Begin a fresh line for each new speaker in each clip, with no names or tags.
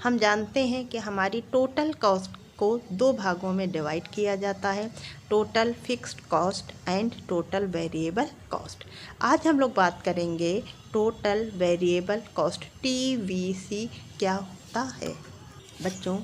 हम जानते हैं कि हमारी टोटल कॉस्ट को दो भागों में डिवाइड किया जाता है, total fixed cost and total variable cost. आज हम लोग बात करेंगे टोटल वेरिएबल कॉस्ट, TVC क्या होता है। बच्चों,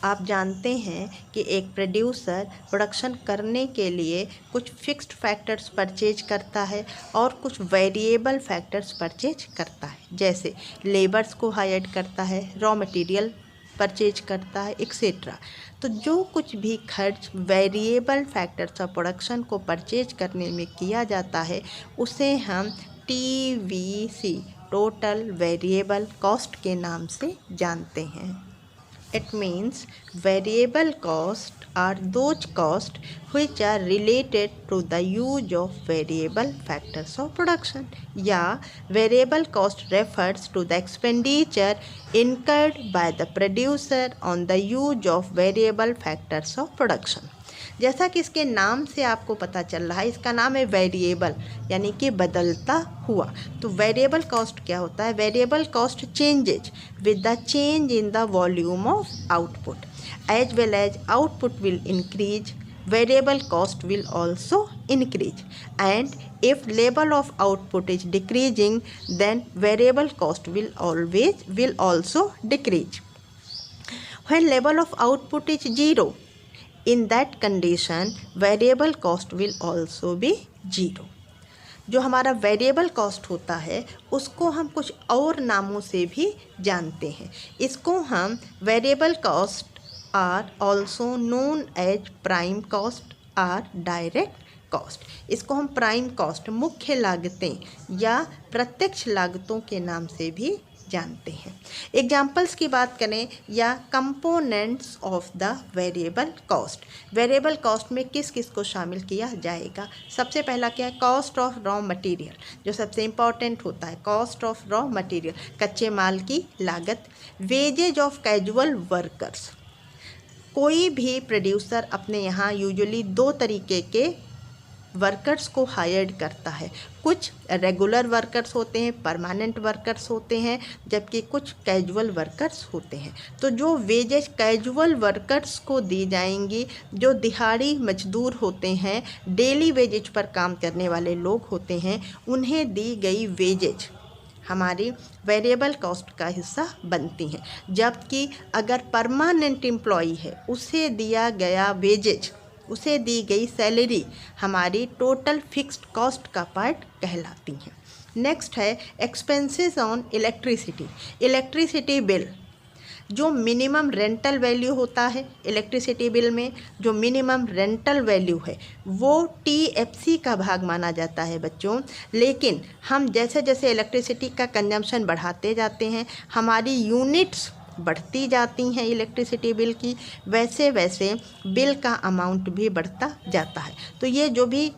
आप जानते हैं कि एक प्रोड्यूसर प्रोडक्शन करने के लिए कुछ फिक्स्ड फैक्टर्स परचेज करता है और कुछ वेरिएबल फैक्टर्स परचेज करता है, जैसे लेबर्स को हायर करता है, रॉ मटेरियल परचेज करता है, एक्सेट्रा। तो जो कुछ भी खर्च वेरिएबल फैक्टर्स ऑफ प्रोडक्शन को परचेज करने में किया जाता है उसे हम TVC, टोटल वेरिएबल कॉस्ट के नाम से जानते हैं। It means variable cost are those costs which are related to the use of variable factors of production, या variable cost refers to the expenditure incurred by the producer on the use of variable factors of production। जैसा कि इसके नाम से आपको पता चल रहा है, इसका नाम है वेरिएबल, यानी कि बदलता हुआ। तो वेरिएबल कॉस्ट क्या होता है? Variable cost changes with the change in the volume of output, as well as output will increase, variable cost will also increase, and if level of output is decreasing, then variable cost will also decrease. When level of output is zero, in that condition variable cost will also be zero। जो हमारा variable cost होता है उसको हम कुछ और नामों से भी जानते हैं। इसको हम variable cost or also known as prime cost or direct cost. इसको हम प्राइम कॉस्ट, मुख्य लागतें या प्रत्यक्ष लागतों के नाम से भी जानते हैं। एग्जाम्पल्स की बात करें या components of the variable cost. Variable cost में किस किस को शामिल किया जाएगा? सबसे पहला क्या है? कॉस्ट ऑफ रॉ मटेरियल, जो सबसे इम्पॉर्टेंट होता है। कॉस्ट ऑफ रॉ मटेरियल, कच्चे माल की लागत। वेजेज ऑफ कैजुअल वर्कर्स, कोई भी प्रोड्यूसर अपने यहाँ यूजुअली दो तरीके के वर्कर्स को हायर्ड करता है। कुछ रेगुलर वर्कर्स होते हैं, परमानेंट वर्कर्स होते हैं, जबकि कुछ कैजुअल वर्कर्स होते हैं। तो जो वेजेज कैजुअल वर्कर्स को दी जाएंगी, जो दिहाड़ी मजदूर होते हैं, डेली वेजेज पर काम करने वाले लोग होते हैं, उन्हें दी गई वेजेज हमारी वेरिएबल कॉस्ट का हिस्सा बनती हैं। जबकि अगर परमानेंट एम्प्लॉई है, उसे दिया गया वेजेज, उसे दी गई सैलरी हमारी टोटल फिक्स्ड कॉस्ट का पार्ट कहलाती हैं। नेक्स्ट है expenses on electricity. Electricity bill, जो मिनिमम रेंटल वैल्यू होता है इलेक्ट्रिसिटी बिल में, जो मिनिमम रेंटल वैल्यू है वो TFC का भाग माना जाता है बच्चों। लेकिन हम जैसे जैसे इलेक्ट्रिसिटी का कंजम्पशन बढ़ाते जाते हैं, हमारी यूनिट्स बढ़ती जाती हैं इलेक्ट्रिसिटी बिल की, वैसे वैसे बिल का अमाउंट भी बढ़ता जाता है। तो ये जो भी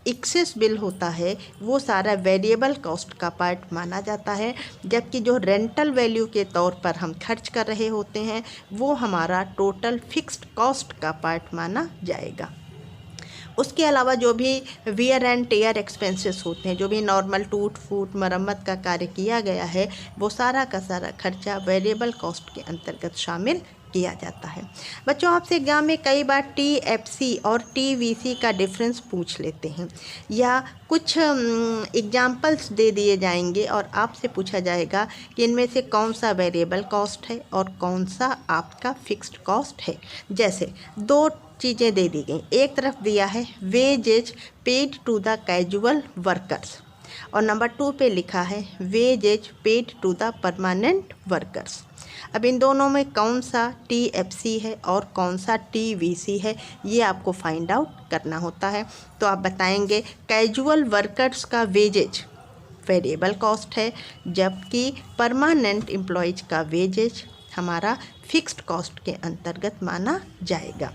एक्सेस बिल होता है वो सारा वेरिएबल कॉस्ट का पार्ट माना जाता है, जबकि जो रेंटल वैल्यू के तौर पर हम खर्च कर रहे होते हैं वो हमारा टोटल फिक्स्ड कॉस्ट का पार्ट माना जाएगा। उसके अलावा जो भी वियर एंड टेयर एक्सपेंसेस होते हैं, जो भी नॉर्मल टूट फूट मरम्मत का कार्य किया गया है, वो सारा का सारा खर्चा वेरिएबल कॉस्ट के अंतर्गत शामिल किया जाता है। बच्चों, आपसे एग्जाम में कई बार TFC और TVC का डिफरेंस पूछ लेते हैं, या कुछ एग्जाम्पल्स दे दिए जाएंगे और आपसे पूछा जाएगा कि इनमें से कौन सा वेरिएबल कॉस्ट है और कौन सा आपका फिक्स्ड कॉस्ट है। जैसे दो चीज़ें दे दी गई, एक तरफ दिया है wages paid to the casual workers और नंबर 2 पे लिखा है wages paid to the permanent workers. अब इन दोनों में कौन सा TFC है और कौन सा TVC है, ये आपको फाइंड आउट करना होता है। तो आप बताएंगे कैजुअल वर्कर्स का वेजेज वेरिएबल कॉस्ट है, जबकि परमानेंट एम्प्लॉयज का वेजेज हमारा फिक्स्ड कॉस्ट के अंतर्गत माना जाएगा।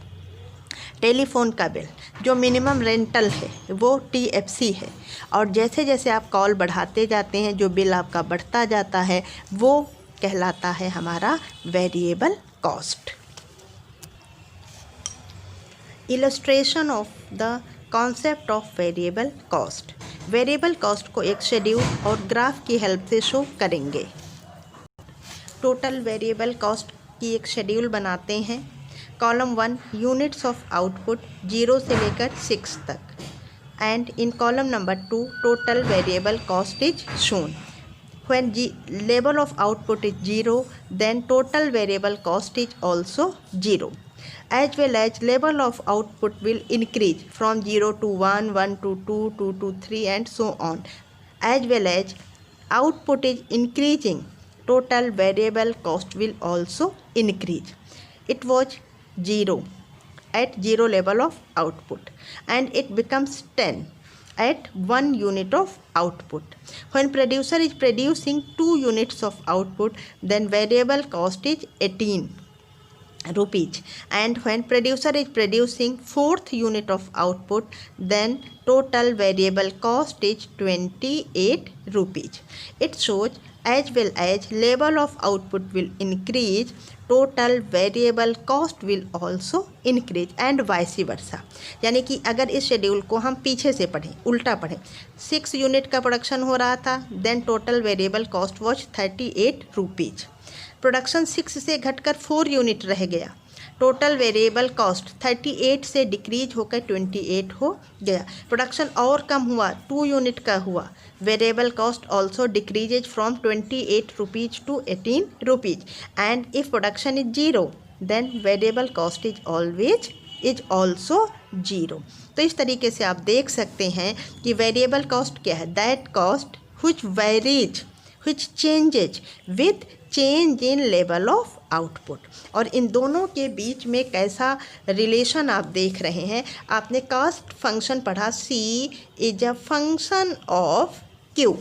टेलीफोन का बिल, जो मिनिमम रेंटल है वो TFC है, और जैसे जैसे आप कॉल बढ़ाते जाते हैं जो बिल आपका बढ़ता जाता है वो कहलाता है हमारा variable cost. Illustration of the concept of variable cost. Variable cost को एक शेड्यूल और ग्राफ की हेल्प से शो करेंगे। टोटल वेरिएबल कॉस्ट की एक शेड्यूल बनाते हैं। कॉलम 1 यूनिट्स ऑफ आउटपुट 0 से लेकर 6 तक, and in column number 2 total variable cost is shown. When level of output is 0, then total variable cost is also 0, as well as level of output will increase from 0 to 1, 1 to 2, 2 to 3 and so on. As well as output is increasing, total variable cost will also increase. It was 0 at 0 level of output, and it becomes 10 at 1 unit of output. When producer is producing 2 units of output, then variable cost is 18 rupees, and when producer is producing 4th unit of output, then total variable cost is 28 rupees. It shows as well as level of output will increase, total variable cost will also increase and vice versa. यानी कि अगर इस schedule को हम पीछे से पढ़ें, उल्टा पढ़ें, 6 यूनिट का प्रोडक्शन हो रहा था, then total variable cost was 38 rupees. Production 6 से घटकर 4 यूनिट रह गया, टोटल वेरिएबल कॉस्ट 38 से डिक्रीज होकर 28 हो गया। प्रोडक्शन और कम हुआ, 2 यूनिट का हुआ, variable cost also decreases from 28 rupees to 18 rupees, and if production is 0 then variable cost is also 0। तो इस तरीके से आप देख सकते हैं कि वेरिएबल कॉस्ट क्या है, that cost which varies, which changes with change in level of output। और इन दोनों के बीच में कैसा रिलेशन आप देख रहे हैं, आपने कॉस्ट फंक्शन पढ़ा, C is a function of Q,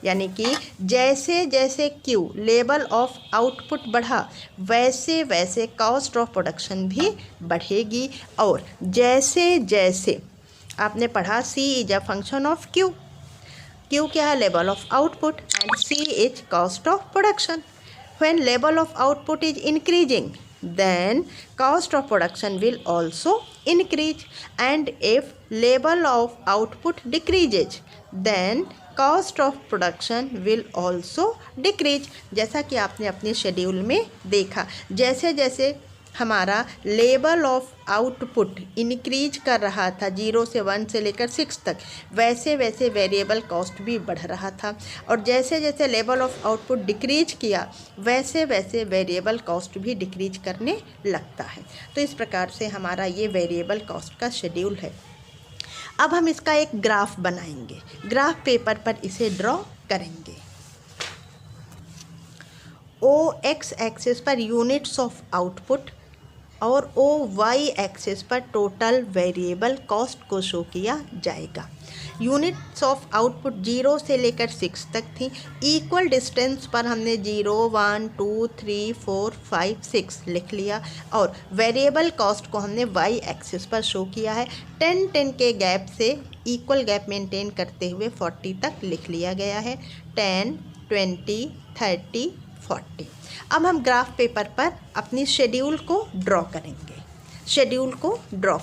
यानी कि जैसे जैसे Q लेवल ऑफ आउटपुट बढ़ा वैसे वैसे कॉस्ट ऑफ प्रोडक्शन भी बढ़ेगी। और जैसे जैसे आपने पढ़ा C is a function of Q, Q क्या है, level of output, and C is cost of production. When level of output is increasing, then cost of production will also increase, and if level of output decreases, then cost of production will also decrease। जैसा कि आपने अपने schedule में देखा, जैसे जैसे हमारा level of output increase कर रहा था 0 से 1 से लेकर 6 तक, वैसे वैसे वेरिएबल कॉस्ट भी बढ़ रहा था, और जैसे जैसे लेवल ऑफ आउटपुट डिक्रीज किया वैसे वैसे वेरिएबल कॉस्ट भी डिक्रीज करने लगता है। तो इस प्रकार से हमारा ये वेरिएबल कॉस्ट का शेड्यूल है। अब हम इसका एक ग्राफ बनाएंगे, ग्राफ पेपर पर इसे ड्रॉ करेंगे। ओ एक्स एक्सिस पर यूनिट्स ऑफ आउटपुट और ओ वाई एक्सिस पर टोटल वेरिएबल कॉस्ट को शो किया जाएगा। यूनिट्स ऑफ आउटपुट 0 से लेकर 6 तक थी, इक्वल डिस्टेंस पर हमने 0, 1, 2, 3, 4, 5, 6 लिख लिया, और वेरिएबल कॉस्ट को हमने वाई एक्सिस पर शो किया है। 10-10 के गैप से इक्वल गैप मेंटेन करते हुए 40 तक लिख लिया गया है, 10, 20, 30, 40। अब हम ग्राफ पेपर पर अपनी शेड्यूल को ड्रॉ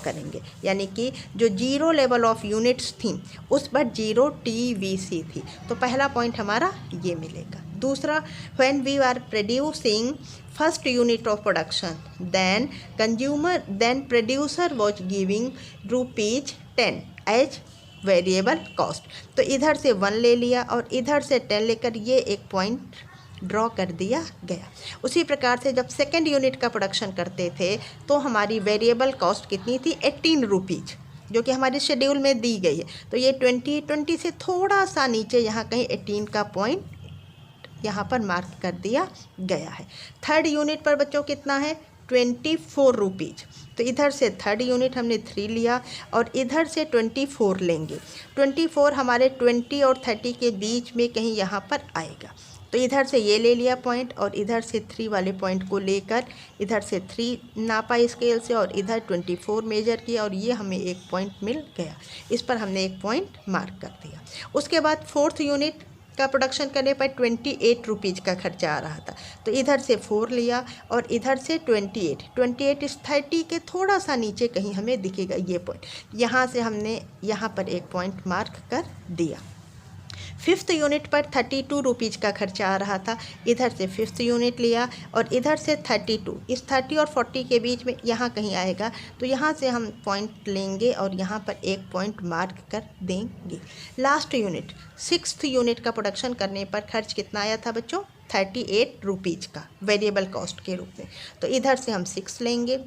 करेंगे, यानी कि जो 0 लेवल ऑफ यूनिट्स थी उस पर 0 TVC थी, तो पहला पॉइंट हमारा ये मिलेगा। दूसरा, when we are producing first unit of production, then producer was giving ₹10 as variable cost, तो इधर से 1 ले लिया और इधर से 10 लेकर ये एक पॉइंट ड्रॉ कर दिया गया। उसी प्रकार से जब सेकेंड यूनिट का प्रोडक्शन करते थे तो हमारी वेरिएबल कॉस्ट कितनी थी, 18 रुपीज़, जो कि हमारे शेड्यूल में दी गई है। तो ये 20 से थोड़ा सा नीचे यहाँ कहीं 18 का पॉइंट यहाँ पर मार्क कर दिया गया है। थर्ड यूनिट पर बच्चों कितना है, 24 रुपीज़, तो इधर से थर्ड यूनिट हमने 3 लिया और इधर से 24 लेंगे। 24 हमारे 20 और 30 के बीच में कहीं यहाँ पर आएगा, तो इधर से ये ले लिया पॉइंट और इधर से 3 वाले पॉइंट को लेकर इधर से 3 नापा स्केल से और इधर 24 मेजर किया और ये हमें एक पॉइंट मिल गया। इस पर हमने एक पॉइंट मार्क कर दिया। उसके बाद फोर्थ यूनिट का प्रोडक्शन करने पर 28 रुपीज़ का खर्चा आ रहा था, तो इधर से 4 लिया और इधर से 28 इस 30 के थोड़ा सा नीचे कहीं हमें दिखेगा ये पॉइंट, यहाँ से हमने यहाँ पर एक पॉइंट मार्क कर दिया। 5th यूनिट पर 32 रुपीज़ का खर्चा आ रहा था, इधर से 5th यूनिट लिया और इधर से 32, इस 30 और 40 के बीच में यहाँ कहीं आएगा, तो यहाँ से हम पॉइंट लेंगे और यहाँ पर एक पॉइंट मार्क कर देंगे। लास्ट यूनिट 6th यूनिट का प्रोडक्शन करने पर खर्च कितना आया था बच्चों? 38 रुपीज़ का वेरिएबल कॉस्ट के रूप में। तो इधर से हम 6 लेंगे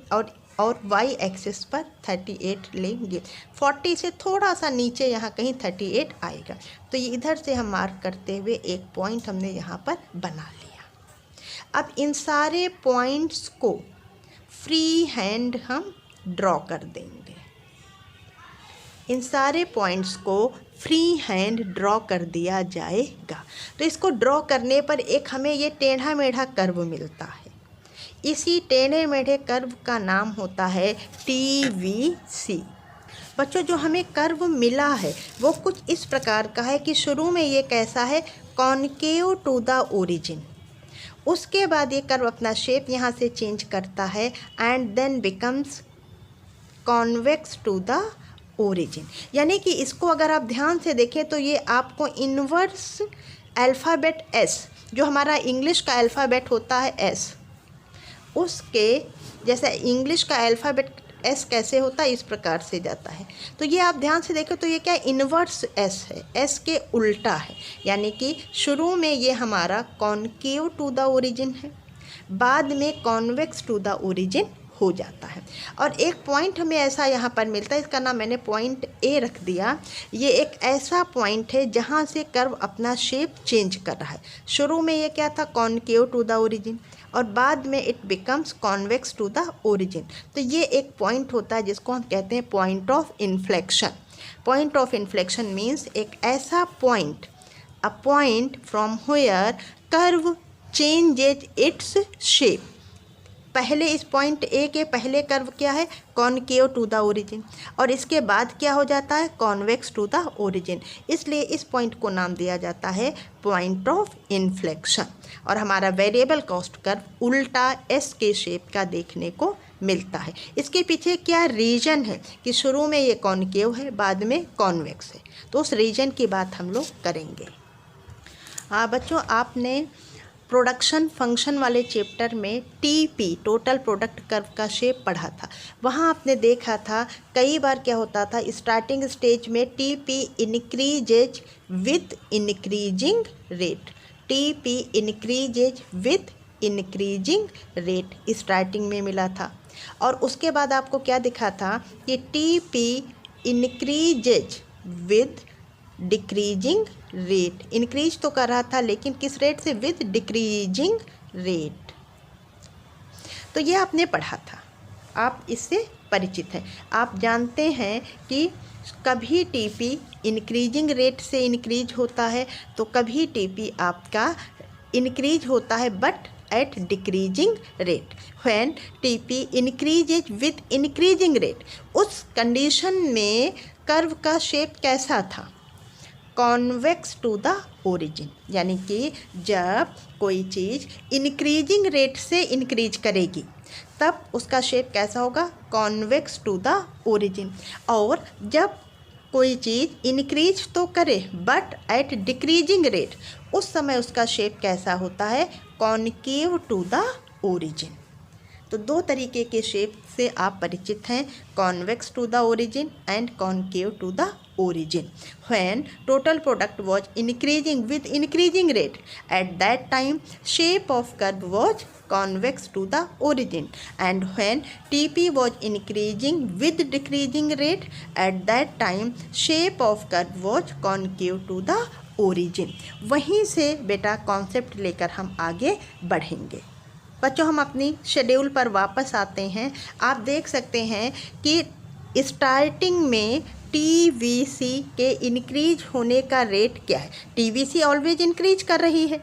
और वाई एक्सिस पर 38 लेंगे। 40 से थोड़ा सा नीचे यहाँ कहीं 38 आएगा, तो ये इधर से हम मार्क करते हुए एक पॉइंट हमने यहाँ पर बना लिया। अब इन सारे पॉइंट्स को फ्री हैंड हम ड्रॉ कर देंगे। इन सारे पॉइंट्स को फ्री हैंड ड्रॉ कर दिया जाएगा। तो इसको ड्रॉ करने पर एक हमें ये टेढ़ा मेढ़ा कर्व मिलता है। इसी टेढ़े मेढ़े कर्व का नाम होता है TVC। बच्चों, जो हमें कर्व मिला है वो कुछ इस प्रकार का है कि शुरू में ये कैसा है? Concave to the origin. उसके बाद ये कर्व अपना शेप यहाँ से चेंज करता है and then becomes convex to the origin. यानी कि इसको अगर आप ध्यान से देखें तो ये आपको इन्वर्स अल्फ़ाबेट S, जो हमारा इंग्लिश का अल्फ़ाबेट होता है S, उसके जैसे इंग्लिश का अल्फ़ाबेट S कैसे होता है, इस प्रकार से जाता है। तो ये आप ध्यान से देखें तो ये क्या इन्वर्स S है, S के उल्टा है। यानी कि शुरू में ये हमारा कॉनकेव टू द ओरिजिन है, बाद में कॉन्वेक्स टू द ओरिजिन हो जाता है। और एक पॉइंट हमें ऐसा यहाँ पर मिलता है, इसका नाम मैंने पॉइंट A रख दिया। ये एक ऐसा पॉइंट है जहाँ से कर्व अपना शेप चेंज कर रहा है। शुरू में ये क्या था? कॉनकेव टू द ओरिजिन, और बाद में it becomes convex to the origin. तो ये एक पॉइंट होता है जिसको हम कहते हैं point of inflection. Point of inflection means एक ऐसा point, a point from where curve changes its shape. पहले इस पॉइंट A के पहले कर्व क्या है? कॉनकेव टू द ओरिजिन, और इसके बाद क्या हो जाता है? Convex to the origin. इसलिए इस पॉइंट को नाम दिया जाता है पॉइंट ऑफ इन्फ्लेक्शन। और हमारा वेरिएबल कॉस्ट कर्व उल्टा S के शेप का देखने को मिलता है। इसके पीछे क्या रीजन है कि शुरू में ये कॉनकेव है, बाद में कॉन्वेक्स है, तो उस रीजन की बात हम लोग करेंगे। हाँ बच्चों, आपने प्रोडक्शन फंक्शन वाले चैप्टर में TP टोटल प्रोडक्ट कर्व का शेप पढ़ा था। वहाँ आपने देखा था कई बार क्या होता था, स्टार्टिंग स्टेज में TP increases with increasing rate. TP increases with increasing rate starting में मिला था, और उसके बाद आपको क्या दिखा था कि TP increases with decreasing rate. Increase तो कर रहा था लेकिन किस रेट से? With decreasing rate. तो ये आपने पढ़ा था, आप इससे परिचित हैं। आप जानते हैं कि कभी TP इंक्रीजिंग रेट से इंक्रीज होता है तो कभी TP आपका इंक्रीज होता है but at decreasing rate. When TP increases with increasing rate, उस कंडीशन में कर्व का शेप कैसा था? Convex to the origin. यानी कि जब कोई चीज़ इंक्रीजिंग रेट से इंक्रीज करेगी तब उसका शेप कैसा होगा? Convex to the origin. और जब कोई चीज़ इंक्रीज तो करे बट एट डिक्रीजिंग रेट, उस समय उसका शेप कैसा होता है? Concave to the origin. तो दो तरीके के शेप से आप परिचित हैं, convex to the origin and concave to the origin. When total product was increasing with increasing rate, at that time shape of curve was convex to the origin, and when TP was increasing with decreasing rate, at that time shape of curve was concave to the origin. वहीं से बेटा concept लेकर हम आगे बढ़ेंगे। बच्चों, हम अपनी शेड्यूल पर वापस आते हैं। आप देख सकते हैं कि स्टार्टिंग में TVC के इंक्रीज होने का रेट क्या है? TVC ऑलवेज इंक्रीज कर रही है,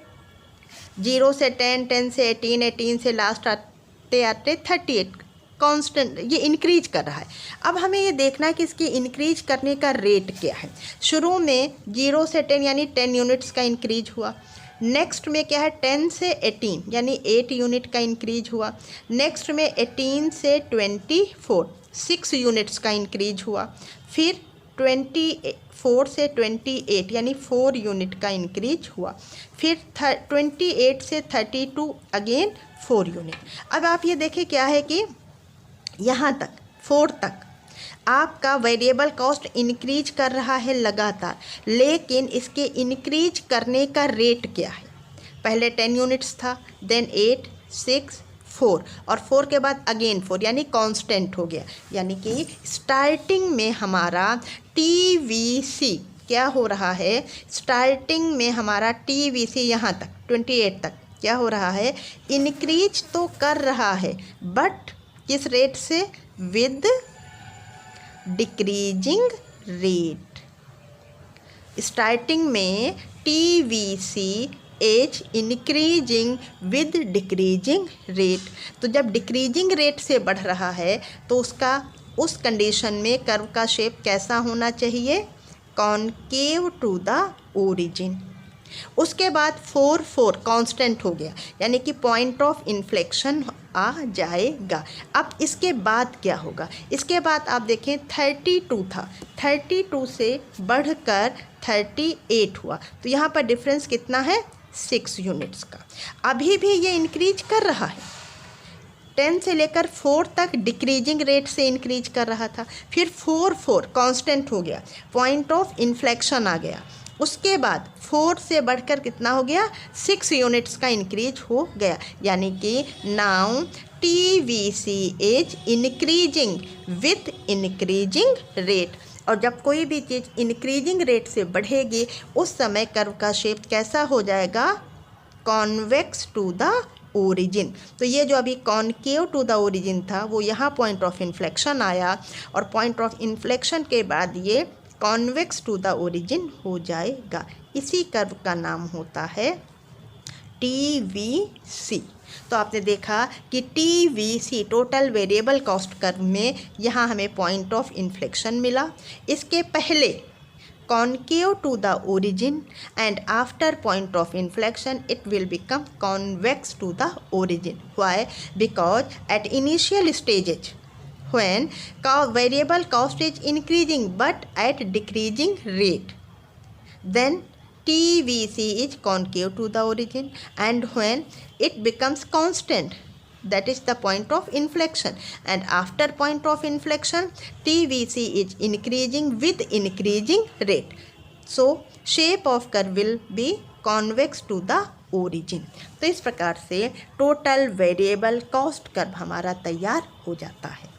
0 से 10, 10 से 18, 18 से लास्ट आते आते 38 कांस्टेंट ये इंक्रीज कर रहा है। अब हमें ये देखना है कि इसकी इंक्रीज करने का रेट क्या है। शुरू में 0 से 10 यानी 10 यूनिट्स का इंक्रीज हुआ। नेक्स्ट में क्या है? 10 से 18 यानी 8 यूनिट का इंक्रीज हुआ। नेक्स्ट में 18 से 24 6 यूनिट्स का इंक्रीज हुआ। फिर 24 से 28 यानी 4 यूनिट का इंक्रीज हुआ। फिर 28 से 32 अगेन 4 यूनिट। अब आप ये देखें क्या है कि यहाँ तक 4 तक आपका वेरिएबल कॉस्ट इंक्रीज कर रहा है लगातार, लेकिन इसके इंक्रीज करने का रेट क्या है? पहले 10 यूनिट्स था, देन 8, 6, 4 और 4 के बाद अगेन 4 यानी कांस्टेंट हो गया। यानी कि स्टार्टिंग में हमारा TVC क्या हो रहा है? स्टार्टिंग में हमारा TVC यहाँ तक 28 तक क्या हो रहा है? इंक्रीज तो कर रहा है, बट किस रेट से? With decreasing rate. स्टार्टिंग में TVC as increasing with decreasing rate. तो जब डिक्रीजिंग रेट से बढ़ रहा है तो उस कंडीशन में कर्व का शेप कैसा होना चाहिए? Concave to the origin. उसके बाद 4 कांस्टेंट हो गया, यानी कि पॉइंट ऑफ इन्फ्लेक्शन आ जाएगा। अब इसके बाद क्या होगा? इसके बाद आप देखें 32 था, 32 से बढ़कर 38 हुआ, तो यहाँ पर डिफरेंस कितना है? 6 यूनिट्स का। अभी भी ये इंक्रीज कर रहा है, 10 से लेकर 4 तक डिक्रीजिंग रेट से इंक्रीज कर रहा था। फिर 4 कांस्टेंट हो गया, पॉइंट ऑफ इन्फ्लेक्शन आ गया। उसके बाद 4 से बढ़कर कितना हो गया? 6 यूनिट्स का इंक्रीज हो गया। यानी कि now TVC is increasing with increasing rate. और जब कोई भी चीज़ इंक्रीजिंग रेट से बढ़ेगी उस समय कर्व का शेप कैसा हो जाएगा? Convex to the origin. तो ये जो अभी कॉनकेव टू द ओरिजिन था वो यहाँ पॉइंट ऑफ इन्फ्लेक्शन आया, और पॉइंट ऑफ इन्फ्लेक्शन के बाद ये कॉन्वेक्स टू द ओरिजिन हो जाएगा। इसी कर्व का नाम होता है TVC। तो आपने देखा कि TVC total variable cost curve में यहाँ हमें पॉइंट ऑफ इन्फ्लेक्शन मिला। इसके पहले concave to the origin, and after point of inflection it will become convex to the origin. Why? Because at initial stages when variable cost is increasing but at decreasing rate, then TVC is concave to the origin, and when it becomes constant, that is the point of inflection, and after point of inflection TVC is increasing with increasing rate. So shape of curve will be convex to the origin. तो इस प्रकार से total variable cost curve हमारा तैयार हो जाता है।